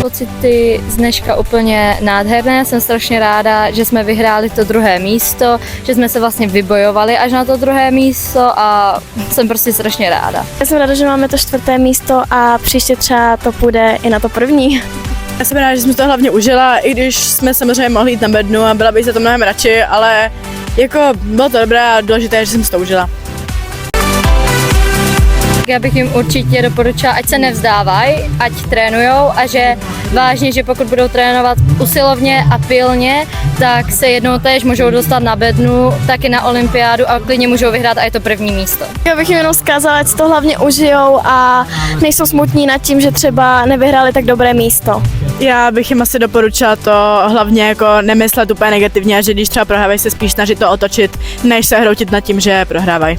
Pocity z dneška úplně nádherné, jsem strašně ráda, že jsme vyhráli to druhé místo, že jsme se vlastně vybojovali až na to druhé místo a jsem prostě strašně ráda. Já jsem ráda, že máme to 4. místo a příště třeba to půjde i na to 1. Já jsem ráda, že jsem to hlavně užila, i když jsme samozřejmě mohli jít na bednu a byla bych za to mnohem radši, ale jako bylo to dobré a důležité, že jsem si to užila. Já bych jim určitě doporučila, ať se nevzdávají, ať trénujou a že vážně, že pokud budou trénovat usilovně a pilně, tak se jednou též můžou dostat na bednu, taky na olympiádu a klidně můžou vyhrát a je to 1. místo. Já bych jim jenom vzkázala, ať si to hlavně užijou a nejsou smutní nad tím, že třeba nevyhráli tak dobré místo. Já bych jim asi doporučila to hlavně jako nemyslet úplně negativně, že když třeba prohrávají, se spíš snažit to otočit, než se hroutit nad tím, že prohrávají.